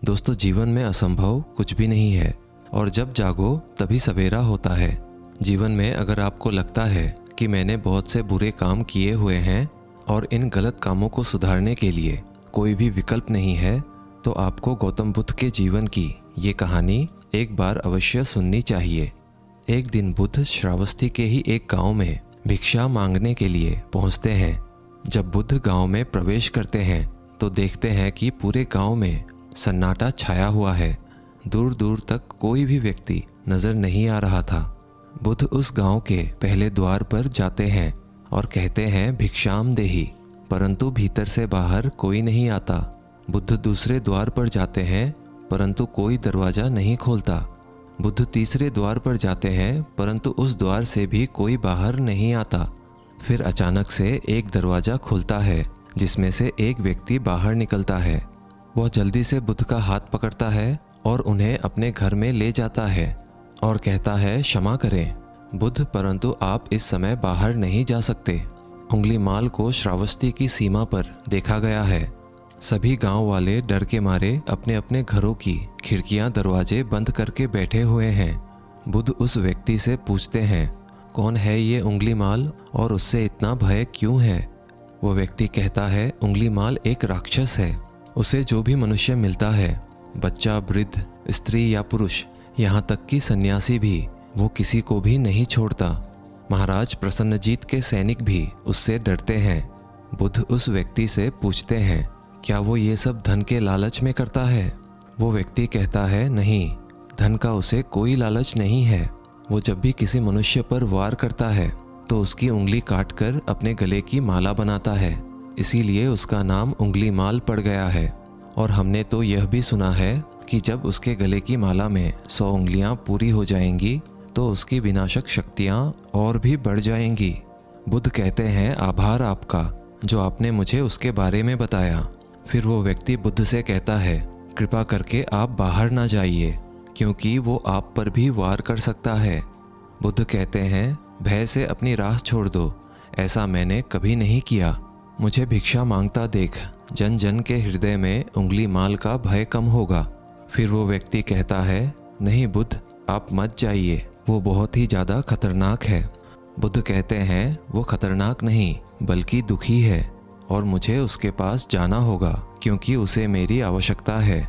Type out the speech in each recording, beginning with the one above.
दोस्तों, जीवन में असंभव कुछ भी नहीं है और जब जागो तभी सवेरा होता है। जीवन में अगर आपको लगता है कि मैंने बहुत से बुरे काम किए हुए हैं और इन गलत कामों को सुधारने के लिए कोई भी विकल्प नहीं है, तो आपको गौतम बुद्ध के जीवन की ये कहानी एक बार अवश्य सुननी चाहिए। एक दिन बुद्ध श्रावस्ती के ही एक गांव में भिक्षा मांगने के लिए पहुंचते हैं। जब बुद्ध गांव में प्रवेश करते हैं तो देखते हैं कि पूरे गांव में सन्नाटा छाया हुआ है। दूर दूर तक कोई भी व्यक्ति नजर नहीं आ रहा था। बुद्ध उस गांव के पहले द्वार पर जाते हैं और कहते हैं भिक्षाम देहि, परंतु भीतर से बाहर कोई नहीं आता। बुद्ध दूसरे द्वार पर जाते हैं परंतु कोई दरवाजा नहीं खोलता। बुद्ध तीसरे द्वार पर जाते हैं परंतु उस द्वार से भी कोई बाहर नहीं आता। फिर अचानक से एक दरवाजा खुलता है जिसमें से एक व्यक्ति बाहर निकलता है। वह जल्दी से बुद्ध का हाथ पकड़ता है और उन्हें अपने घर में ले जाता है और कहता है, क्षमा करें बुद्ध, परंतु आप इस समय बाहर नहीं जा सकते। उंगलीमाल को श्रावस्ती की सीमा पर देखा गया है। सभी गांव वाले डर के मारे अपने अपने घरों की खिड़कियां दरवाजे बंद करके बैठे हुए हैं। बुद्ध उस व्यक्ति से पूछते हैं, कौन है ये उंगलीमाल और उससे इतना भय क्यों है? वो व्यक्ति कहता है, उंगलीमाल एक राक्षस है। उसे जो भी मनुष्य मिलता है, बच्चा, वृद्ध, स्त्री या पुरुष, यहाँ तक कि सन्यासी भी, वो किसी को भी नहीं छोड़ता। महाराज प्रसन्नजीत के सैनिक भी उससे डरते हैं। बुद्ध उस व्यक्ति से पूछते हैं, क्या वो ये सब धन के लालच में करता है? वो व्यक्ति कहता है, नहीं, धन का उसे कोई लालच नहीं है। वो जब भी किसी मनुष्य पर वार करता है तो उसकी उंगली काटकर अपने गले की माला बनाता है, इसीलिए उसका नाम उंगलीमाल पड़ गया है। और हमने तो यह भी सुना है कि जब उसके गले की माला में 100 उंगलियां पूरी हो जाएंगी तो उसकी विनाशक शक्तियां और भी बढ़ जाएंगी। बुद्ध कहते हैं, आभार आपका जो आपने मुझे उसके बारे में बताया। फिर वो व्यक्ति बुद्ध से कहता है, कृपा करके आप बाहर ना जाइए क्योंकि वो आप पर भी वार कर सकता है। बुद्ध कहते हैं, भय से अपनी राह छोड़ दो, ऐसा मैंने कभी नहीं किया। मुझे भिक्षा मांगता देख जन जन के हृदय में उंगलीमाल का भय कम होगा। फिर वो व्यक्ति कहता है, नहीं बुद्ध, आप मत जाइए, वो बहुत ही ज़्यादा खतरनाक है। बुद्ध कहते हैं, वो खतरनाक नहीं बल्कि दुखी है और मुझे उसके पास जाना होगा क्योंकि उसे मेरी आवश्यकता है।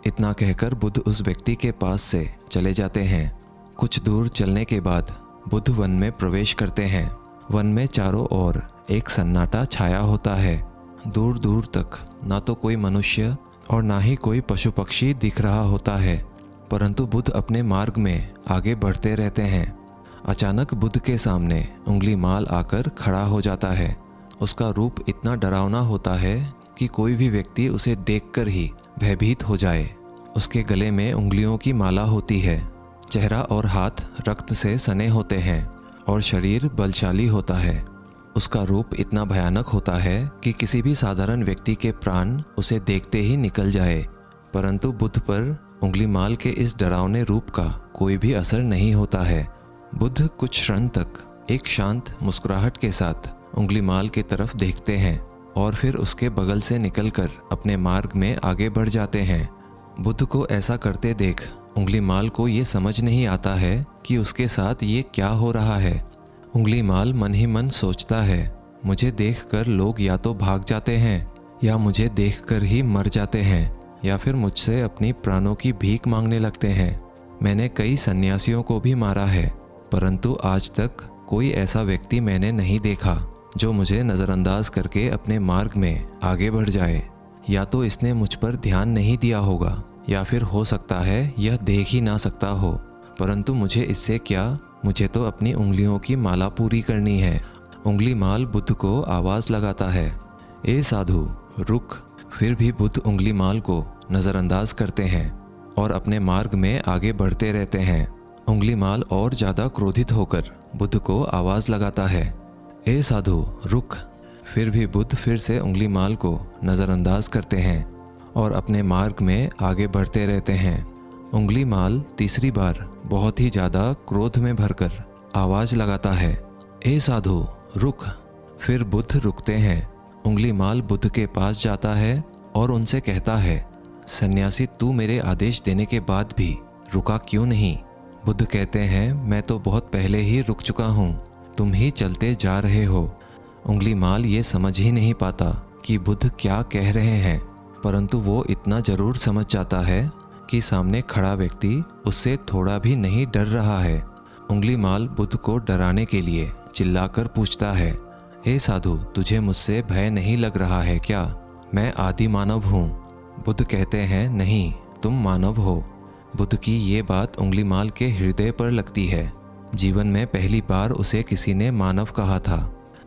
इतना कहकर बुद्ध उस व्यक्ति के पास से चले जाते हैं। कुछ दूर चलने के बाद बुद्ध वन में प्रवेश करते हैं। वन में चारों ओर एक सन्नाटा छाया होता है। दूर दूर तक ना तो कोई मनुष्य और ना ही कोई पशु पक्षी दिख रहा होता है, परंतु बुद्ध अपने मार्ग में आगे बढ़ते रहते हैं। अचानक बुद्ध के सामने उंगलीमाल आकर खड़ा हो जाता है। उसका रूप इतना डरावना होता है कि कोई भी व्यक्ति उसे देखकर ही भयभीत हो जाए। उसके गले में उंगलियों की माला होती है। चेहरा और हाथ रक्त से सने होते हैं और शरीर बलशाली होता है। उसका रूप इतना भयानक होता है कि किसी भी साधारण व्यक्ति के प्राण उसे देखते ही निकल जाए, परंतु बुद्ध पर उंगलीमाल के इस डरावने रूप का कोई भी असर नहीं होता है। बुद्ध कुछ क्षण तक एक शांत मुस्कुराहट के साथ उंगलीमाल की तरफ देखते हैं और फिर उसके बगल से निकलकर अपने मार्ग में आगे बढ़ जाते हैं। बुद्ध को ऐसा करते देख उंगलीमाल को ये समझ नहीं आता है कि उसके साथ ये क्या हो रहा है। उंगलीमाल मन ही मन सोचता है, मुझे देखकर लोग या तो भाग जाते हैं या मुझे देखकर ही मर जाते हैं या फिर मुझसे अपनी प्राणों की भीख मांगने लगते हैं। मैंने कई सन्यासियों को भी मारा है, परंतु आज तक कोई ऐसा व्यक्ति मैंने नहीं देखा जो मुझे नज़रअंदाज करके अपने मार्ग में आगे बढ़ जाए। या तो इसने मुझ पर ध्यान नहीं दिया होगा या फिर हो सकता है यह देख ही ना सकता हो, परंतु मुझे इससे क्या, मुझे तो अपनी उंगलियों की माला पूरी करनी है। उंगलीमाल बुद्ध को आवाज़ लगाता है, ए साधु रुक। फिर भी बुद्ध उंगलीमाल को नज़रअंदाज करते हैं और अपने मार्ग में आगे बढ़ते रहते हैं। उंगलीमाल और ज़्यादा क्रोधित होकर बुद्ध को आवाज़ लगाता है, ए साधु रुक। फिर भी बुद्ध फिर से उंगलीमाल को नज़रअंदाज करते हैं और अपने मार्ग में आगे बढ़ते रहते हैं। उंगलीमाल तीसरी बार बहुत ही ज़्यादा क्रोध में भरकर आवाज़ लगाता है, ए साधु रुक। फिर बुद्ध रुकते हैं। उंगलीमाल बुद्ध के पास जाता है और उनसे कहता है, सन्यासी तू मेरे आदेश देने के बाद भी रुका क्यों नहीं? बुद्ध कहते हैं मैं तो बहुत पहले ही रुक चुका हूँ, तुम ही चलते जा रहे हो। उंगलीमाल ये समझ ही नहीं पाता कि बुद्ध क्या कह रहे हैं, परंतु वो इतना जरूर समझ जाता है कि सामने खड़ा व्यक्ति उससे थोड़ा भी नहीं डर रहा है। उंगलीमाल बुद्ध को डराने के लिए चिल्लाकर पूछता है, हे साधु, तुझे मुझसे भय नहीं लग रहा है क्या? मैं आदि मानव हूँ। बुद्ध कहते हैं नहीं, तुम मानव हो। बुद्ध की ये बात उंगलीमाल के हृदय पर लगती है। जीवन में पहली बार उसे किसी ने मानव कहा था,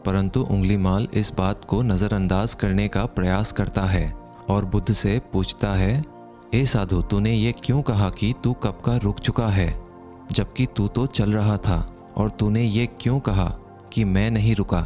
परंतु उंगलीमाल इस बात को नज़रअंदाज करने का प्रयास करता है और बुद्ध से पूछता है, ए साधु, तूने ये क्यों कहा कि तू कब का रुक चुका है, जबकि तू तो चल रहा था? और तूने ये क्यों कहा कि मैं नहीं रुका?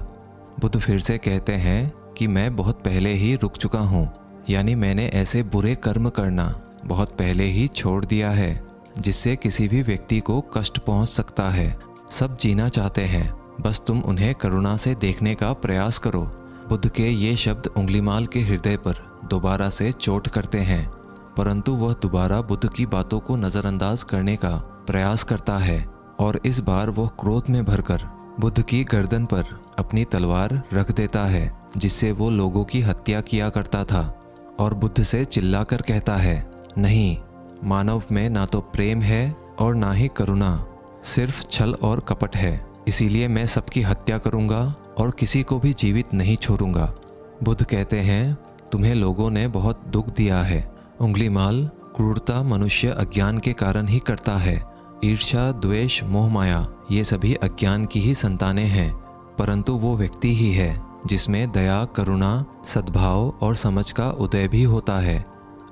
बुद्ध फिर से कहते हैं कि मैं बहुत पहले ही रुक चुका हूँ, यानी मैंने ऐसे बुरे कर्म करना बहुत पहले ही छोड़ दिया है जिससे किसी भी व्यक्ति को कष्ट पहुँच सकता है। सब जीना चाहते हैं, बस तुम उन्हें करुणा से देखने का प्रयास करो। बुद्ध के ये शब्द उंगलीमाल के हृदय पर दोबारा से चोट करते हैं, परंतु वह दोबारा बुद्ध की बातों को नज़रअंदाज करने का प्रयास करता है और इस बार वह क्रोध में भरकर बुद्ध की गर्दन पर अपनी तलवार रख देता है, जिससे वो लोगों की हत्या किया करता था, और बुद्ध से चिल्लाकर कहता है, नहीं, मानव में ना तो प्रेम है और ना ही करुणा, सिर्फ छल और कपट है। इसीलिए मैं सबकी हत्या करूंगा और किसी को भी जीवित नहीं छोड़ूंगा। बुद्ध कहते हैं, तुम्हें लोगों ने बहुत दुख दिया है। उंगलीमाल, क्रूरता मनुष्य अज्ञान के कारण ही करता है। ईर्ष्या, द्वेष, मोह माया ये सभी अज्ञान की ही संतानें हैं, परंतु वो व्यक्ति ही है जिसमें दया, करुणा, सद्भाव और समझ का उदय भी होता है।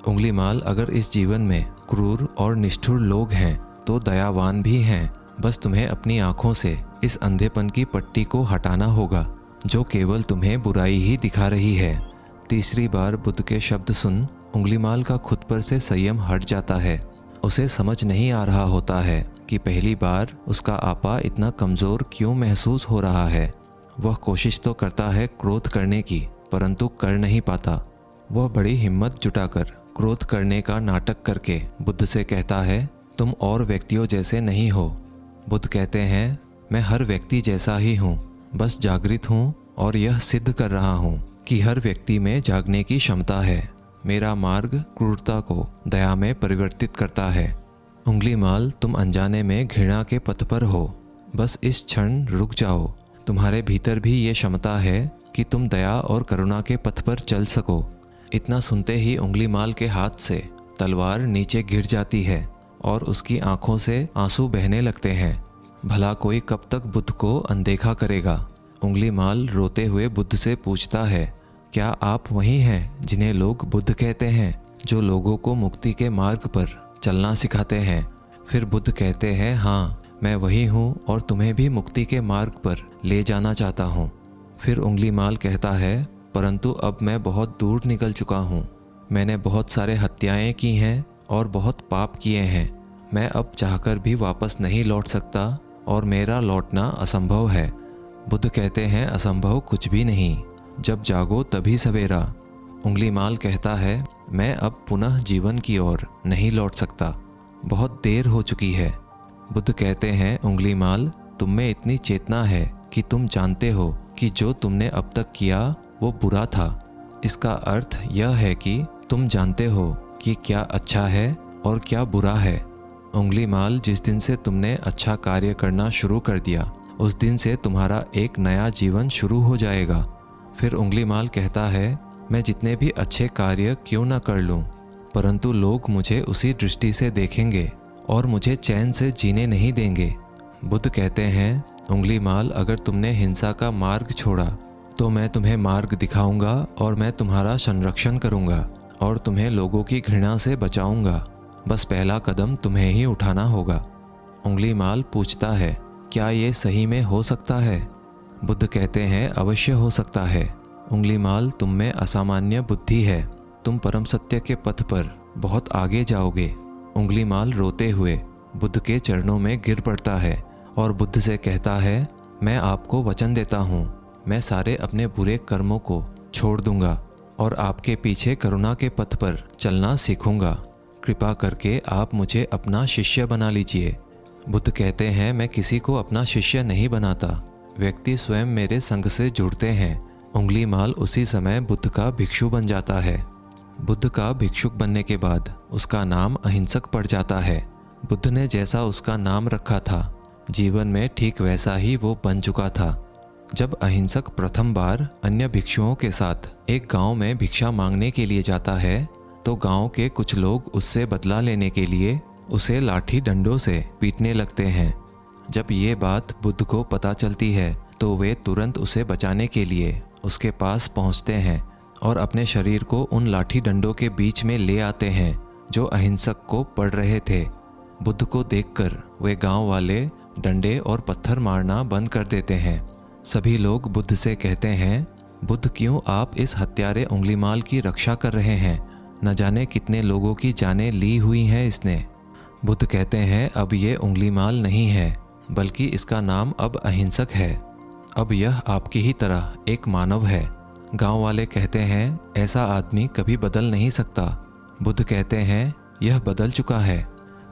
उंगलीमाल, अगर इस जीवन में क्रूर और निष्ठुर लोग हैं तो दयावान भी हैं। बस तुम्हें अपनी आँखों से इस अंधेपन की पट्टी को हटाना होगा जो केवल तुम्हें बुराई ही दिखा रही है। तीसरी बार बुद्ध के शब्द सुन उंगलीमाल का खुद पर से संयम हट जाता है। उसे समझ नहीं आ रहा होता है कि पहली बार उसका आपा इतना कमज़ोर क्यों महसूस हो रहा है। वह कोशिश तो करता है क्रोध करने की, परंतु कर नहीं पाता। वह बड़ी हिम्मत जुटाकर क्रोध करने का नाटक करके बुद्ध से कहता है, तुम और व्यक्तियों जैसे नहीं हो। बुद्ध कहते हैं, मैं हर व्यक्ति जैसा ही हूँ, बस जागृत हूँ और यह सिद्ध कर रहा हूँ कि हर व्यक्ति में जागने की क्षमता है। मेरा मार्ग क्रूरता को दया में परिवर्तित करता है। उंगलीमाल, तुम अनजाने में घृणा के पथ पर हो, बस इस क्षण रुक जाओ। तुम्हारे भीतर भी ये क्षमता है कि तुम दया और करुणा के पथ पर चल सको। इतना सुनते ही उंगलीमाल के हाथ से तलवार नीचे गिर जाती है और उसकी आंखों से आंसू बहने लगते हैं। भला कोई कब तक बुद्ध को अनदेखा करेगा? उंगलीमाल रोते हुए बुद्ध से पूछता है, क्या आप वही हैं जिन्हें लोग बुद्ध कहते हैं, जो लोगों को मुक्ति के मार्ग पर चलना सिखाते हैं? फिर बुद्ध कहते हैं, हाँ, मैं वही हूँ और तुम्हें भी मुक्ति के मार्ग पर ले जाना चाहता हूँ। फिर उंगलीमाल कहता है, परंतु अब मैं बहुत दूर निकल चुका हूँ। मैंने बहुत सारे हत्याएं की हैं और बहुत पाप किए हैं। मैं अब चाहकर भी वापस नहीं लौट सकता और मेरा लौटना असंभव है। बुद्ध कहते हैं, असंभव कुछ भी नहीं, जब जागो तभी सवेरा। उंगलीमाल कहता है, मैं अब पुनः जीवन की ओर नहीं लौट सकता, बहुत देर हो चुकी है। बुद्ध कहते हैं, उंगलीमाल, तुम में इतनी चेतना है कि तुम जानते हो कि जो तुमने अब तक किया वो बुरा था। इसका अर्थ यह है कि तुम जानते हो कि क्या अच्छा है और क्या बुरा है। उंगलीमाल, जिस दिन से तुमने अच्छा कार्य करना शुरू कर दिया, उस दिन से तुम्हारा एक नया जीवन शुरू हो जाएगा। फिर उंगलीमाल कहता है, मैं जितने भी अच्छे कार्य क्यों न कर लूं, परंतु लोग मुझे उसी दृष्टि से देखेंगे और मुझे चैन से जीने नहीं देंगे। बुद्ध कहते हैं, उंगलीमाल, अगर तुमने हिंसा का मार्ग छोड़ा तो मैं तुम्हें मार्ग दिखाऊंगा और मैं तुम्हारा संरक्षण करूंगा और तुम्हें लोगों की घृणा से बचाऊंगा। बस पहला कदम तुम्हें ही उठाना होगा। उंगलीमाल पूछता है, क्या ये सही में हो सकता है? बुद्ध कहते हैं, अवश्य हो सकता है। उंगलीमाल, तुम में असामान्य बुद्धि है, तुम परम सत्य के पथ पर बहुत आगे जाओगे। उंगलीमाल रोते हुए बुद्ध के चरणों में गिर पड़ता है और बुद्ध से कहता है, मैं आपको वचन देता हूँ, मैं सारे अपने बुरे कर्मों को छोड़ दूंगा और आपके पीछे करुणा के पथ पर चलना सीखूंगा। कृपा करके आप मुझे अपना शिष्य बना लीजिए। बुद्ध कहते हैं, मैं किसी को अपना शिष्य नहीं बनाता, व्यक्ति स्वयं मेरे संग से जुड़ते हैं। उंगलीमाल उसी समय बुद्ध का भिक्षु बन जाता है। बुद्ध का भिक्षुक बनने के बाद उसका नाम अहिंसक पड़ जाता है। बुद्ध ने जैसा उसका नाम रखा था, जीवन में ठीक वैसा ही वो बन चुका था। जब अहिंसक प्रथम बार अन्य भिक्षुओं के साथ एक गांव में भिक्षा मांगने के लिए जाता है, तो गांव के कुछ लोग उससे बदला लेने के लिए उसे लाठी डंडों से पीटने लगते हैं। जब ये बात बुद्ध को पता चलती है तो वे तुरंत उसे बचाने के लिए उसके पास पहुंचते हैं और अपने शरीर को उन लाठी डंडों के बीच में ले आते हैं जो अहिंसक को पड़ रहे थे। बुद्ध को देखकर वे गांव वाले डंडे और पत्थर मारना बंद कर देते हैं। सभी लोग बुद्ध से कहते हैं, बुद्ध क्यों आप इस हत्यारे उंगलीमाल की रक्षा कर रहे हैं? न जाने कितने लोगों की जानें ली हुई हैं इसने। बुद्ध कहते हैं, अब ये उंगलीमाल नहीं है, बल्कि इसका नाम अब अहिंसक है। अब यह आपकी ही तरह एक मानव है। गांव वाले कहते हैं, ऐसा आदमी कभी बदल नहीं सकता। बुद्ध कहते हैं, यह बदल चुका है,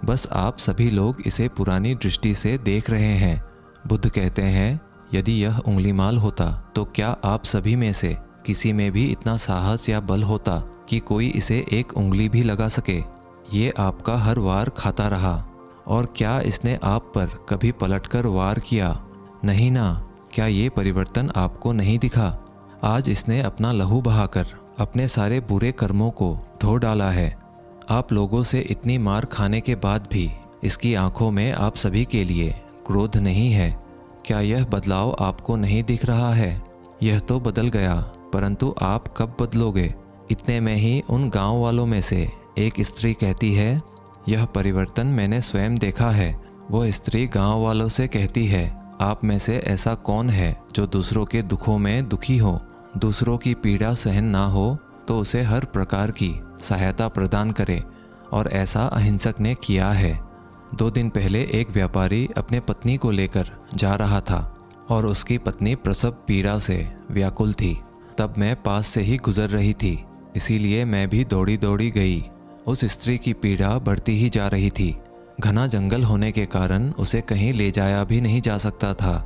बस आप सभी लोग इसे पुरानी दृष्टि से देख रहे हैं। बुद्ध कहते हैं, यदि यह उंगलीमाल होता तो क्या आप सभी में से किसी में भी इतना साहस या बल होता कि कोई इसे एक उंगली भी लगा सके? ये आपका हर वार खाता रहा, और क्या इसने आप पर कभी पलटकर वार किया? नहीं ना। क्या ये परिवर्तन आपको नहीं दिखा? आज इसने अपना लहू बहाकर अपने सारे बुरे कर्मों को धो डाला है। आप लोगों से इतनी मार खाने के बाद भी इसकी आंखों में आप सभी के लिए क्रोध नहीं है। क्या यह बदलाव आपको नहीं दिख रहा है? यह तो बदल गया, परंतु आप कब बदलोगे? इतने में ही उन गांव वालों में से एक स्त्री कहती है, यह परिवर्तन मैंने स्वयं देखा है। वो स्त्री गांव वालों से कहती है, आप में से ऐसा कौन है जो दूसरों के दुखों में दुखी हो, दूसरों की पीड़ा सहन ना हो तो उसे हर प्रकार की सहायता प्रदान करे? और ऐसा अहिंसक ने किया है। 2 दिन पहले एक व्यापारी अपने पत्नी को लेकर जा रहा था और उसकी पत्नी प्रसव पीड़ा से व्याकुल थी। तब मैं पास से ही गुजर रही थी, इसीलिए मैं भी दौड़ी दौड़ी गई। उस स्त्री की पीड़ा बढ़ती ही जा रही थी। घना जंगल होने के कारण उसे कहीं ले जाया भी नहीं जा सकता था।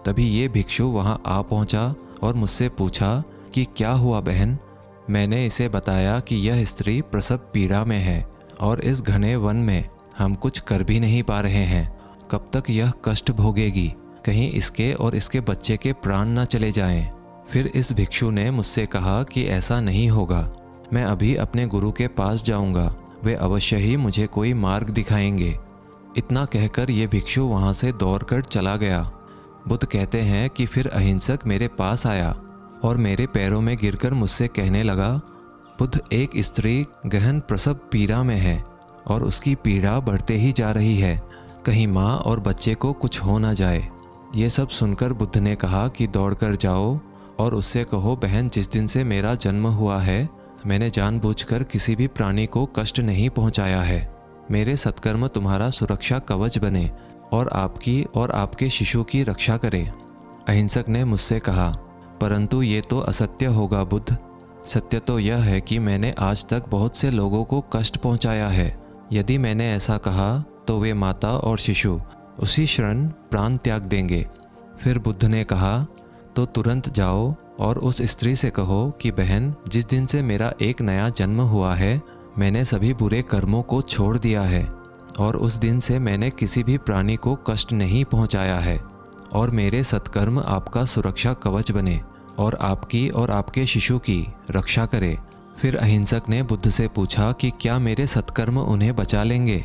तभी ये भिक्षु वहां आ पहुंचा और मुझसे पूछा कि क्या हुआ बहन? मैंने इसे बताया कि यह स्त्री प्रसव पीड़ा में है और इस घने वन में हम कुछ कर भी नहीं पा रहे हैं। कब तक यह कष्ट भोगेगी? कहीं इसके और इसके बच्चे के प्राण न चले जाएं। फिर इस भिक्षु ने मुझसे कहा कि ऐसा नहीं होगा, मैं अभी अपने गुरु के पास जाऊंगा, वे अवश्य ही मुझे कोई मार्ग दिखाएंगे। इतना कहकर ये भिक्षु वहां से दौड़कर चला गया। बुद्ध कहते हैं कि फिर अहिंसक मेरे पास आया और मेरे पैरों में गिरकर मुझसे कहने लगा, बुद्ध, एक स्त्री गहन प्रसव पीड़ा में है और उसकी पीड़ा बढ़ते ही जा रही है। कहीं माँ और बच्चे को कुछ हो ना जाए। ये सब सुनकर बुद्ध ने कहा कि दौड़कर जाओ और उससे कहो, बहन, जिस दिन से मेरा जन्म हुआ है मैंने जानबूझकर किसी भी प्राणी को कष्ट नहीं पहुंचाया है। मेरे सत्कर्म तुम्हारा सुरक्षा कवच बने और आपके शिशु की रक्षा करे। अहिंसक ने मुझसे कहा, परंतु ये तो असत्य होगा बुद्ध। सत्य तो यह है कि मैंने आज तक बहुत से लोगों को कष्ट पहुंचाया है। यदि मैंने ऐसा कहा तो वे माता और शिशु उसी क्षण प्राण त्याग देंगे। फिर बुद्ध ने कहा, तो तुरंत जाओ और उस स्त्री से कहो कि बहन, जिस दिन से मेरा एक नया जन्म हुआ है मैंने सभी बुरे कर्मों को छोड़ दिया है और उस दिन से मैंने किसी भी प्राणी को कष्ट नहीं पहुंचाया है और मेरे सत्कर्म आपका सुरक्षा कवच बने और आपके शिशु की रक्षा करे। फिर अहिंसक ने बुद्ध से पूछा कि क्या मेरे सत्कर्म उन्हें बचा लेंगे?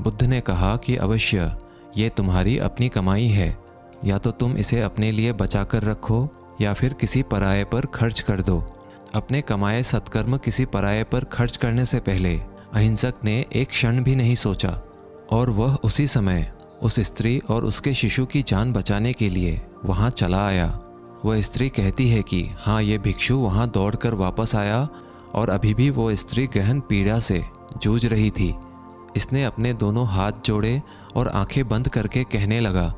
बुद्ध ने कहा कि अवश्य, ये तुम्हारी अपनी कमाई है, या तो तुम इसे अपने लिए बचा कर रखो या फिर किसी पराये पर खर्च कर दो। अपने कमाए सत्कर्म किसी पराये पर खर्च करने से पहले अहिंसक ने एक क्षण भी नहीं सोचा और वह उसी समय उस स्त्री और उसके शिशु की जान बचाने के लिए वहां चला आया। वह स्त्री कहती है कि हाँ, ये भिक्षु वहां दौड़कर वापस आया और अभी भी वो स्त्री गहन पीड़ा से जूझ रही थी। इसने अपने दोनों हाथ जोड़े और आंखें बंद करके कहने लगा,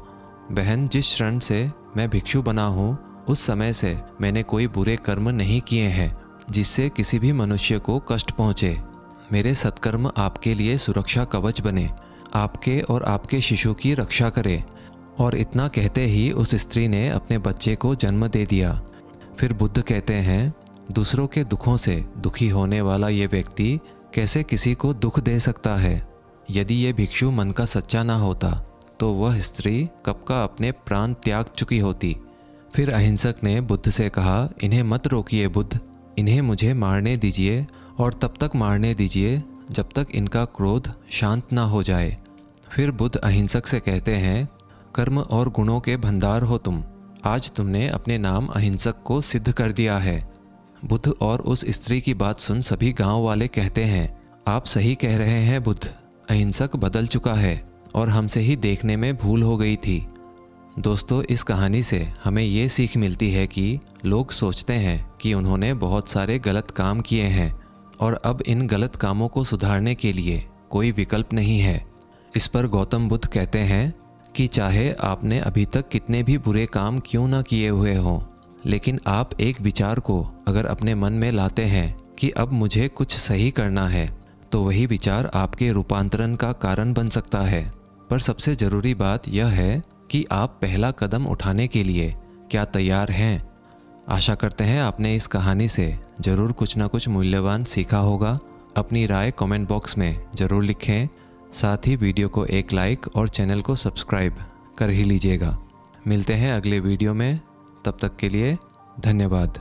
बहन, जिस क्षण से मैं भिक्षु बना हूँ उस समय से मैंने कोई बुरे कर्म नहीं किए हैं। जिससे किसी भी मनुष्य को कष्ट पहुँचे। मेरे सत्कर्म आपके लिए सुरक्षा कवच बने, आपके और आपके शिशु की रक्षा करे। और इतना कहते ही उस स्त्री ने अपने बच्चे को जन्म दे दिया। फिर बुद्ध कहते हैं, दूसरों के दुखों से दुखी होने वाला ये व्यक्ति कैसे किसी को दुख दे सकता है। यदि ये भिक्षु मन का सच्चा ना होता तो वह स्त्री कब का अपने प्राण त्याग चुकी होती। फिर अहिंसक ने बुद्ध से कहा, इन्हें मत रोकिए बुद्ध, इन्हें मुझे मारने दीजिए और तब तक मारने दीजिए जब तक इनका क्रोध शांत ना हो जाए। फिर बुद्ध अहिंसक से कहते हैं, कर्म और गुणों के भंडार हो तुम, आज तुमने अपने नाम अहिंसक को सिद्ध कर दिया है। बुद्ध और उस स्त्री की बात सुन सभी गांव वाले कहते हैं, आप सही कह रहे हैं बुद्ध, अहिंसक बदल चुका है और हमसे ही देखने में भूल हो गई थी। दोस्तों, इस कहानी से हमें ये सीख मिलती है कि लोग सोचते हैं कि उन्होंने बहुत सारे गलत काम किए हैं और अब इन गलत कामों को सुधारने के लिए कोई विकल्प नहीं है। इस पर गौतम बुद्ध कहते हैं कि चाहे आपने अभी तक कितने भी बुरे काम क्यों ना किए हुए हों, लेकिन आप एक विचार को अगर अपने मन में लाते हैं कि अब मुझे कुछ सही करना है, तो वही विचार आपके रूपांतरण का कारण बन सकता है। पर सबसे ज़रूरी बात यह है कि आप पहला कदम उठाने के लिए क्या तैयार हैं। आशा करते हैं आपने इस कहानी से ज़रूर कुछ ना कुछ मूल्यवान सीखा होगा। अपनी राय कमेंट बॉक्स में ज़रूर लिखें। साथ ही वीडियो को एक लाइक और चैनल को सब्सक्राइब कर ही लीजिएगा। मिलते हैं अगले वीडियो में, तब तक के लिए धन्यवाद।